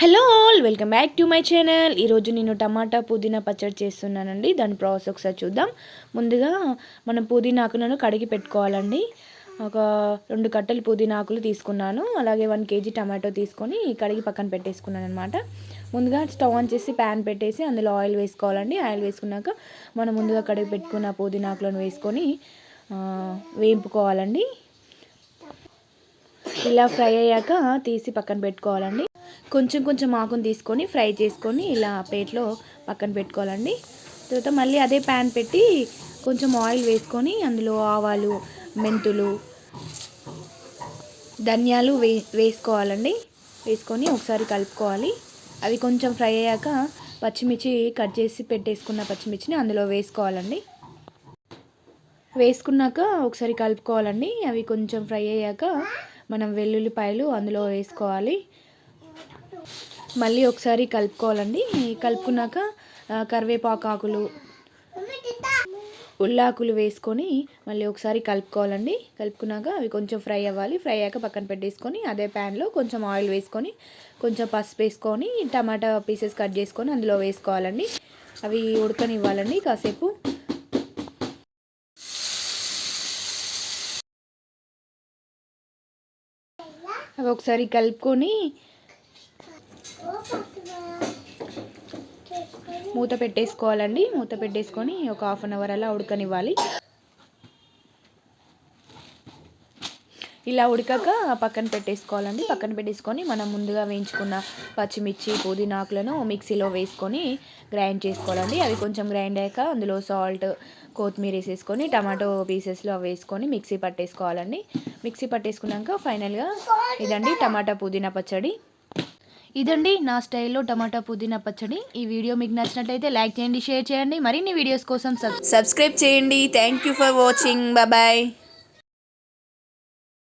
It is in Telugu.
Hello all, welcome back to my channel. ఈరోజు నేను టమాటా పుదీనా పచ్చడి చేస్తున్నానండి. దాని ప్రాసెస్ ఒకసారి చూద్దాం. ముందుగా మనం పుదీనాకులను కడిగి పెట్టుకోవాలండి. ఒక 2 కట్టలు పుదీనాకులు తీసుకున్నాను. అలాగే 1 kg టమాటో తీసుకొని కడిగి పక్కన పెట్టేసుకున్నాను అనమాట. ముందుగా స్టవ్ ఆన్ చేసి ప్యాన్ పెట్టేసి అందులో ఆయిల్ వేసుకోవాలండి. ఆయిల్ వేసుకున్నాక మనం ముందుగా కడిగి పెట్టుకున్న పుదీనాకులను వేసుకొని వేయింపుకోవాలండి. ఇలా ఫ్రై అయ్యాక తీసి పక్కన పెట్టుకోవాలండి. కొంచెం ఆకును తీసుకొని ఫ్రై చేసుకొని ఇలా ప్లేట్లో పక్కన పెట్టుకోవాలండి. తర్వాత మళ్ళీ అదే ప్యాన్ పెట్టి కొంచెం ఆయిల్ వేసుకొని అందులో ఆవాలు, మెంతులు, ధనియాలు వేసుకోవాలండి. వేసుకొని ఒకసారి కలుపుకోవాలి. అవి కొంచెం ఫ్రై అయ్యాక పచ్చిమిర్చి కట్ చేసి పెట్టేసుకున్న పచ్చిమిర్చిని అందులో వేసుకోవాలండి. వేసుకున్నాక ఒకసారి కలుపుకోవాలండి. అవి కొంచెం ఫ్రై అయ్యాక మనం వెల్లుల్లిపాయలు అందులో వేసుకోవాలి. మళ్ళీ ఒకసారి కలుపుకోవాలండి. కలుపుకున్నాక కరివేపాకు ఆకులు, ఉల్లాకులు వేసుకొని మళ్ళీ ఒకసారి కలుపుకోవాలండి. కలుపుకున్నాక అవి కొంచెం ఫ్రై అవ్వాలి. ఫ్రై అయ్యాక పక్కన పెట్టేసుకొని అదే ప్యాన్లో కొంచెం ఆయిల్ వేసుకొని కొంచెం పసుపు వేసుకొని టమాటా పీసెస్ కట్ చేసుకొని అందులో వేసుకోవాలండి. అవి ఉడకనివ్వాలండి కాసేపు. అవి ఒకసారి కలుపుకొని మూత పెట్టేసుకోవాలండి. మూత పెట్టేసుకొని ఒక 1/2 అవర్ అలా ఉడకనివ్వాలి. ఇలా ఉడకాక పక్కన పెట్టేసుకోవాలండి. పక్కన పెట్టేసుకొని మనం ముందుగా వేయించుకున్న పచ్చిమిర్చి, పుదీనాకులను మిక్సీలో వేసుకొని గ్రైండ్ చేసుకోవాలండి. అవి కొంచెం గ్రైండ్ అయ్యాక అందులో సాల్ట్, కొత్తిమీర వేసేసుకొని టమాటో పీసెస్లో వేసుకొని మిక్సీ పట్టేసుకోవాలండి. మిక్సీ పట్టేసుకున్నాక ఫైనల్గా ఇదండి టమాటా పుదీనా పచ్చడి. ఇదండి నా స్టైల్లో టమాటా పుదీనా పచ్చడి. ఈ వీడియో మీకు నచ్చినట్లయితే లైక్ చేయండి, షేర్ చేయండి. మరిన్ని వీడియోస్ కోసం సబ్స్క్రైబ్ చేయండి. Thank you for watching. Bye.